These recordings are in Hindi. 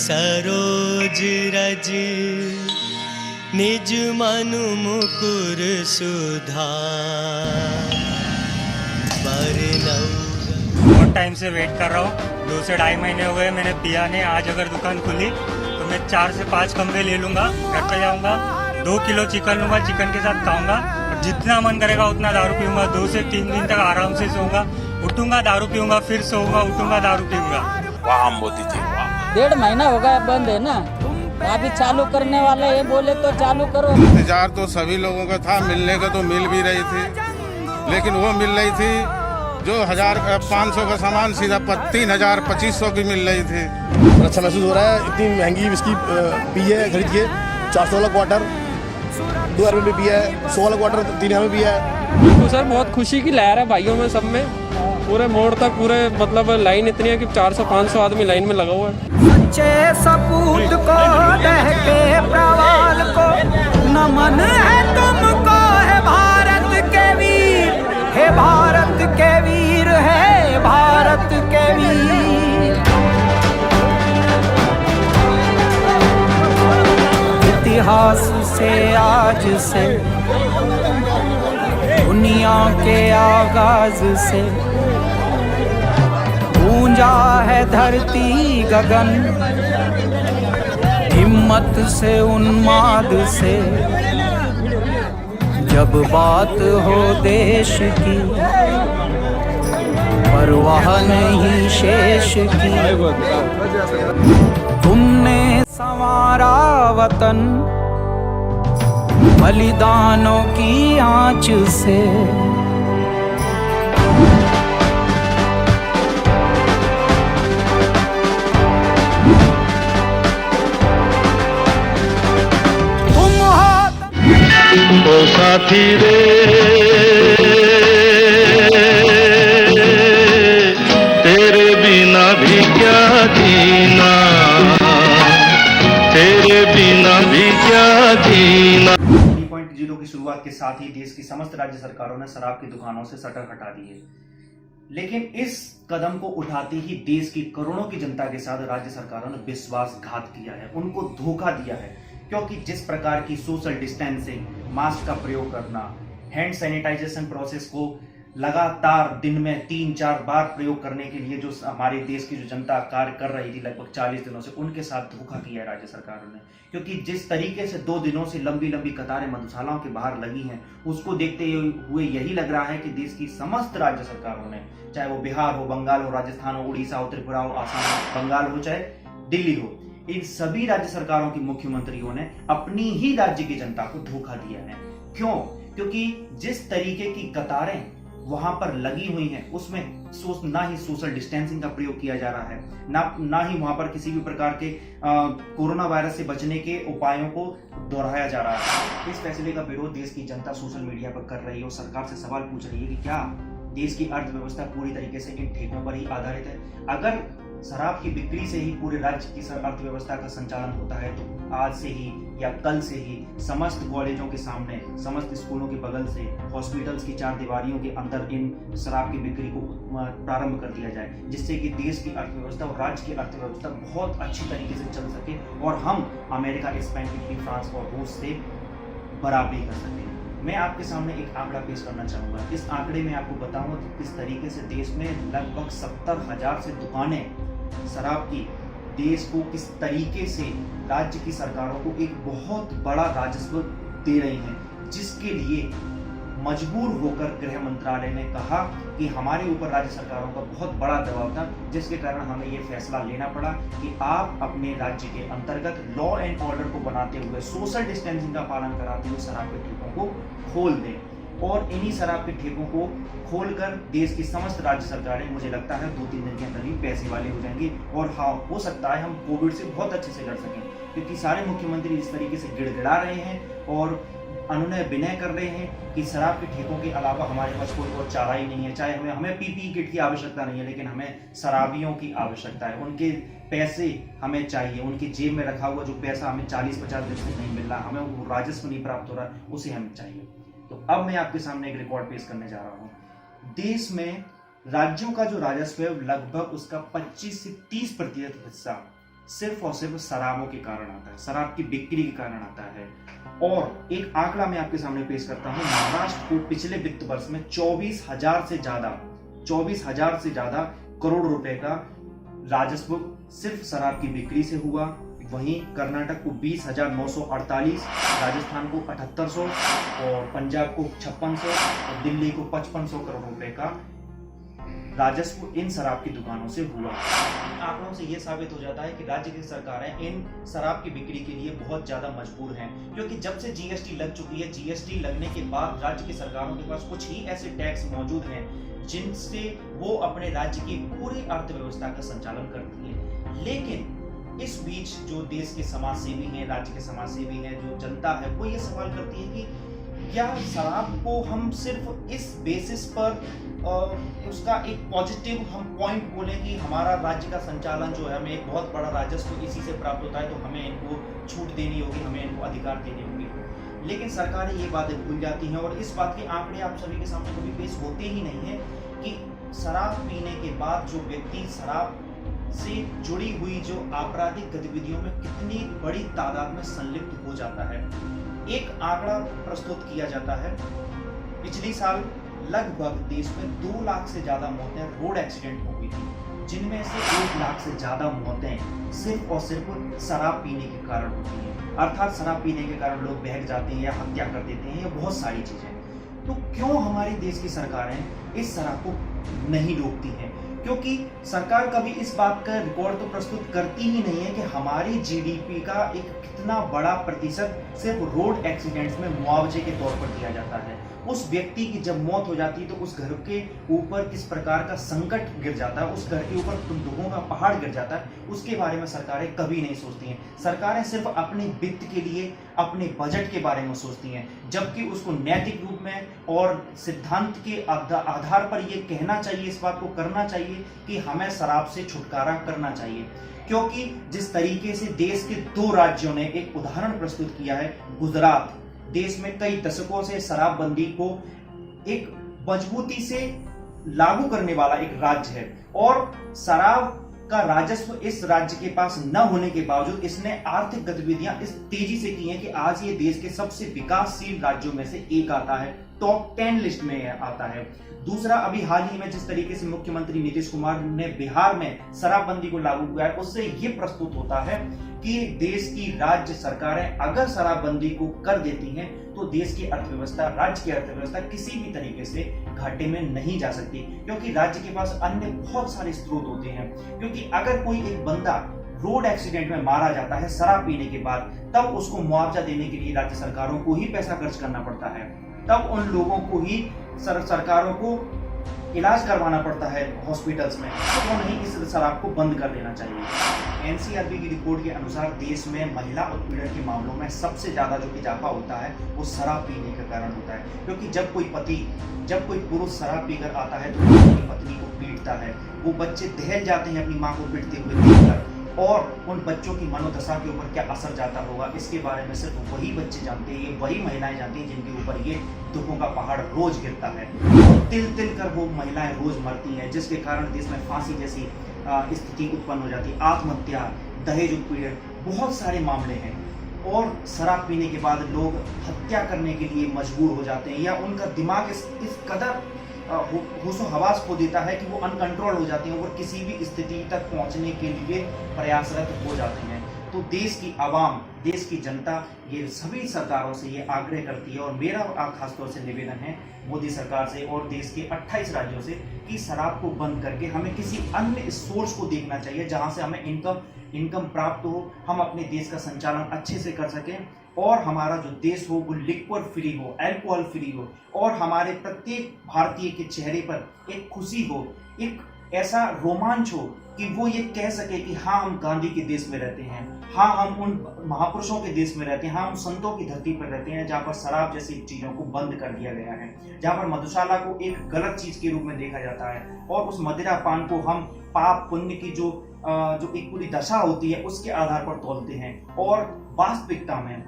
सरोज रज निज मनु मुकुर सुधार बहुत टाइम से वेट कर रहा हूँ, 2 से 2.5 महीने हो गए मैंने पिया नहीं। आज अगर दुकान खुली तो मैं 4 से 5 खंबे ले लूंगा, घर पे जाऊंगा, 2 किलो चिकन लूंगा, चिकन के साथ खाऊंगा और जितना मन करेगा उतना दारू पीऊंगा। 2 से 3 दिन तक आराम से सोऊंगा, उठूंगा दारू पीऊंगा, फिर सोऊंगा, उठूंगा दारू पीऊंगा। वाह मोदी जी वाह। 1.5 महीना हो गया बंद है ना, अभी चालू करने वाले ये बोले तो चालू करो। इंतजार तो सभी लोगों का था, मिलने का तो मिल भी रही थी, लेकिन वो मिल रही थी जो 1500 का सामान सीधा 3000-2500 की मिल रही थी। अच्छा महसूस हो रहा है, इतनी महंगी विस्की पी है खरीद के, 400 वाला क्वार्टर 2000 में पिया है, 100 वाला क्वार्टर 3000 में पिया है। बिल्कुल सर, बहुत खुशी की लहर है भाइयों में, सब में, पूरे मोड़ तक पूरे मतलब लाइन इतनी है कि 400-500 आदमी लाइन में लगा हुआ है। सच्चे सपूत को दहके प्रवाल को नमन है तुमको, है भारत के वीर, हे भारत के वीर, है भारत के वीर। इतिहास से आज से दुनिया के आगाज से गूंजा है धरती गगन, हिम्मत से उन्माद से जब बात हो देश की, परवाह नहीं शेष की। तुमने संवारा वतन बलिदानों की आंच से। ओ साथी रे तेरे बिना भी क्या जीना, तेरे बिना भी क्या जीना। 3.0 की शुरुआत के साथ ही देश की समस्त राज्य सरकारों ने शराब की दुकानों से शटर हटा दिए, लेकिन इस कदम को उठाते ही देश की करोड़ों की जनता के साथ राज्य सरकारों ने विश्वासघात किया है, उनको धोखा दिया है। क्योंकि जिस प्रकार की सोशल डिस्टेंसिंग, मास्क का प्रयोग करना, हैंड सैनिटाइजेशन प्रोसेस को लगातार दिन में 3-4 बार प्रयोग करने के लिए जो हमारे देश की जो जनता कार्य कर रही थी लगभग 40 दिनों से, उनके साथ धोखा किया राज्य सरकारों ने। क्योंकि जिस तरीके से 2 दिनों से लंबी लंबी कतारें मधुशालाओं के बाहर लगी हैं, उसको देखते हुए यही लग रहा है कि देश की समस्त राज्य सरकारों ने, चाहे वो बिहार हो, बंगाल हो, राजस्थान हो, उड़ीसा हो, त्रिपुरा हो, आसाम हो, बंगाल हो, चाहे दिल्ली हो, इन सभी राज्य सरकारों के मुख्यमंत्रियों ने अपनी ही राज्य की जनता को धोखा दिया है। क्यों? क्योंकि जिस तरीके की कतारें वहां पर लगी हुई हैं, उसमें ना ही सोशल डिस्टेंसिंग का प्रयोग किया जा रहा है, ना ही वहां पर किसी भी प्रकार के कोरोना वायरस से बचने के उपायों को दोहराया जा रहा है। इस फैसले का विरोध देश की जनता सोशल मीडिया पर कर रही है और सरकार से सवाल पूछ रही है कि क्या देश की अर्थव्यवस्था पूरी तरीके से इन ठेकों पर ही आधारित है? अगर शराब की बिक्री से ही पूरे राज्य की अर्थव्यवस्था का संचालन होता है तो आज से ही या कल से ही समस्त कॉलेजों के सामने, समस्त स्कूलों के बगल से, हॉस्पिटल्स की 4 दीवारियों के अंदर इन शराब की बिक्री को प्रारंभ कर दिया जाए, जिससे कि देश की अर्थव्यवस्था और राज्य की अर्थव्यवस्था बहुत अच्छी तरीके से चल सके और हम अमेरिका, स्पेन, इटली, फ्रांस और रूस से बराबरी कर सकें। मैं आपके सामने एक आंकड़ा पेश करना चाहूंगा। इस आंकड़े में आपको बताऊंगा कि किस तरीके से देश में लगभग 70,000 से दुकानें शराब की देश को किस तरीके से राज्य की सरकारों को एक बहुत बड़ा राजस्व दे रही हैं, जिसके लिए मजबूर होकर गृह मंत्रालय ने कहा कि हमारे ऊपर राज्य सरकारों का बहुत बड़ा दबाव था, जिसके कारण हमें ये फैसला लेना पड़ा कि आप अपने राज्य के अंतर्गत लॉ एंड ऑर्डर को बनाते हुए, सोशल डिस्टेंसिंग का पालन कराते हुए शराब के ठेकों को खोल दें। और इन्हीं शराब के ठेकों को खोलकर देश की समस्त राज्य सरकारें, मुझे लगता है 2-3 दिन के अंदर ही पैसे वाले हो जाएंगे। और हाँ, हो सकता है हम कोविड से बहुत अच्छे से लड़ सकें, क्योंकि सारे मुख्यमंत्री इस तरीके से गिड़गिड़ा रहे हैं और अनुनय विनय कर रहे हैं कि शराब के ठेकों के अलावा हमारे पास कोई और चारा ही नहीं है। चाहे हमें पीपीई किट की आवश्यकता नहीं है, लेकिन हमें शराबियों की आवश्यकता है। उनके पैसे हमें चाहिए, उनकी जेब में रखा हुआ जो पैसा हमें 40-50 दिन से नहीं मिल रहा, हमें वो राजस्व नहीं प्राप्त हो रहा, उसे हमें चाहिए। तो अब मैं आपके सामने एक रिकॉर्ड पेश करने जा रहा हूँ। देश में राज्यों का जो राजस्व है लगभग उसका 25 से 30% हिस्सा सिर्फ और सिर्फ शराबों के कारण आता है, शराब की बिक्री के कारण आता है। और एक आंकड़ा मैं आपके सामने पेश करता हूं, महाराष्ट्र को पिछले वित्त वर्ष में 24,000 से ज्यादा करोड़ रुपए का राजस्व सिर्फ शराब की बिक्री से हुआ। वहीं कर्नाटक को 20,948, राजस्थान को 7,800 और पंजाब को 5,600 और दिल्ली को 5,500 करोड़ रुपए का राजस्व इन शराब की दुकानों से हुआ। आंकड़ों से यह साबित हो जाता है कि राज्य की सरकारें इन शराब की बिक्री के लिए बहुत ज्यादा मजबूर हैं, क्योंकि जब से जीएसटी लग चुकी है, जीएसटी लगने के बाद राज्य की सरकारों के पास कुछ ही ऐसे टैक्स मौजूद हैं जिनसे वो अपने राज्य की पूरी अर्थव्यवस्था का संचालन करती है। लेकिन इस बीच जो देश के समाज सेवी हैं, राज्य के समाज सेवी हैं, जो जनता है, वो ये सवाल करती है कि क्या शराब को हम सिर्फ इस बेसिस पर उसका एक पॉजिटिव हम पॉइंट बोले कि हमारा राज्य का संचालन जो है, हमें एक बहुत बड़ा राजस्व इसी से प्राप्त होता है, तो हमें इनको छूट देनी होगी, हमें इनको अधिकार देने होंगे। लेकिन सरकारें ये बातें भूल जाती हैं और इस बात के आंकड़े आप सभी के सामने कभी पेश होते ही नहीं है कि शराब पीने के बाद जो व्यक्ति शराब से जुड़ी हुई जो आपराधिक गतिविधियों में कितनी बड़ी तादाद में संलिप्त हो जाता है। एक आंकड़ा प्रस्तुत किया जाता है, पिछले साल लगभग देश में 2 लाख से ज्यादा मौतें रोड एक्सीडेंट हो गई थी, जिनमें से 1 लाख से ज्यादा मौतें सिर्फ और सिर्फ शराब पीने के कारण होती हैं। अर्थात शराब पीने के कारण लोग बहक जाते हैं या हत्या कर देते हैं, या बहुत सारी चीजें। तो क्यों हमारे देश की सरकारें इस शराब को नहीं रोकती हैं? क्योंकि सरकार कभी इस बात का रिकॉर्ड तो प्रस्तुत करती ही नहीं है कि हमारी जीडीपी का एक कितना बड़ा प्रतिशत सिर्फ रोड एक्सीडेंट्स में मुआवजे के तौर पर दिया जाता है। उस व्यक्ति की जब मौत हो जाती है तो उस घर के ऊपर किस प्रकार का संकट गिर जाता है, उस घर के ऊपर दुखों का पहाड़ गिर जाता है, उसके बारे में सरकारें कभी नहीं सोचती हैं। सरकारें सिर्फ अपने वित्त के लिए, अपने बजट के बारे में सोचती हैं, जबकि उसको नैतिक रूप में और सिद्धांत के आधार पर यह कहना चाहिए, इस बात को करना चाहिए कि हमें शराब से छुटकारा करना चाहिए। क्योंकि जिस तरीके से देश के 2 राज्यों ने एक उदाहरण प्रस्तुत किया है, गुजरात देश में कई दशकों से शराबबंदी को एक मजबूती से लागू करने वाला एक राज्य है, और शराब का राजस्व इस राज्य के पास न होने के बावजूद इसने आर्थिक गतिविधियां इस तेजी से की हैं कि आज ये देश के सबसे विकासशील राज्यों में से एक आता है, टॉप 10 लिस्ट में आता है। दूसरा, अभी हाल ही में जिस तरीके से मुख्यमंत्री नीतीश कुमार ने बिहार में शराबबंदी को लागू किया है, उससे ये प्रस्तुत होता है कि देश की राज्य सरकारें अगर शराबबंदी को कर देती हैं तो देश की अर्थव्यवस्था, राज्य की अर्थव्यवस्था किसी भी तरीके से घाटे में नहीं जा सकती, क्योंकि राज्य के पास अन्य बहुत सारे स्रोत होते हैं। क्योंकि अगर कोई एक बंदा रोड एक्सीडेंट में मारा जाता है शराब पीने के बाद, तब उसको मुआवजा देने के लिए राज्य सरकारों को ही पैसा खर्च करना पड़ता है, तब उन लोगों को ही सरकारों को इलाज करवाना पड़ता है हॉस्पिटल्स में, तो नहीं इस शराब को बंद कर देना चाहिए। एनसीआरबी की रिपोर्ट के अनुसार देश में महिला उत्पीड़न के मामलों में सबसे ज्यादा जो इजाफा होता है वो शराब पीने के कारण होता है। क्योंकि जब कोई पुरुष शराब पीकर आता है तो अपनी पत्नी को पीटता है, वो बच्चे दहल जाते हैं अपनी माँ को पीटते हुए देखकर, और उन बच्चों की मनोदशा के ऊपर क्या असर जाता होगा इसके बारे में सिर्फ वही बच्चे जानते हैं, वही महिलाएं जानती हैं जिनके ऊपर ये दुखों का पहाड़ रोज गिरता है, और तिल तिल कर वो महिलाएं रोज मरती हैं, जिसके कारण देश में फांसी जैसी स्थिति उत्पन्न हो जाती है, आत्महत्या, दहेज उत्पीड़न, बहुत सारे मामले हैं। और शराब पीने के बाद लोग हत्या करने के लिए मजबूर हो जाते हैं, या उनका दिमाग इस कदर होशो हवास खो देता है कि वो अनकंट्रोल हो जाते हैं और किसी भी स्थिति तक पहुंचने के लिए प्रयासरत हो जाते हैं। तो देश की आवाम, देश की जनता ये सभी सरकारों से ये आग्रह करती है, और मेरा खासतौर से निवेदन है मोदी सरकार से और देश के 28 राज्यों से कि शराब को बंद करके हमें किसी अन्य सोर्स को देखना चाहिए जहां से हमें इनकम प्राप्त हो, हम अपने देश का संचालन अच्छे से कर सकें, और हमारा जो देश हो वो लिक्विड फ्री हो, अल्कोहल फ्री हो, और हमारे प्रत्येक भारतीय के चेहरे पर एक खुशी हो, एक ऐसा रोमांच हो कि वो ये कह सके कि हाँ हम गांधी के देश में रहते हैं, हाँ हम उन महापुरुषों के देश में रहते हैं, हाँ हम संतों की धरती पर रहते हैं जहाँ पर शराब जैसी चीजों को बंद कर दिया गया है, जहाँ पर मधुशाला को एक गलत चीज के रूप में देखा जाता है, और उस मदिरा पान को हम पाप पुण्य की जो एक पूरी दशा होती है उसके आधार पर तोलते हैं, और वास्तविकता में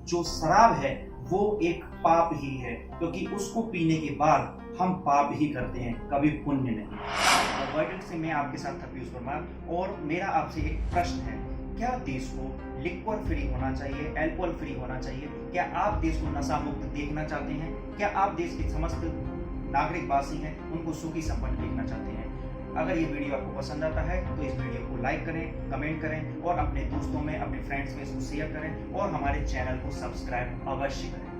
जो शराब है वो एक पाप ही है, क्योंकि उसको पीने के बाद हम पाप ही करते हैं, कभी पुण्य नहीं। वर्डिक्ट से मैं आपके साथ था पीयूष परमार, और मेरा आपसे एक प्रश्न है, क्या देश को लिक्वर फ्री होना चाहिए, अल्कोहल फ्री होना चाहिए? क्या आप देश को नशा मुक्त देखना चाहते हैं? क्या आप देश के समस्त नागरिकवासी हैं उनको सुखी संपन्न देखना चाहते हैं? अगर ये वीडियो आपको पसंद आता है तो इस वीडियो को लाइक करें, कमेंट करें और अपने दोस्तों में, अपने फ्रेंड्स में इसको शेयर करें और हमारे चैनल को सब्सक्राइब अवश्य करें।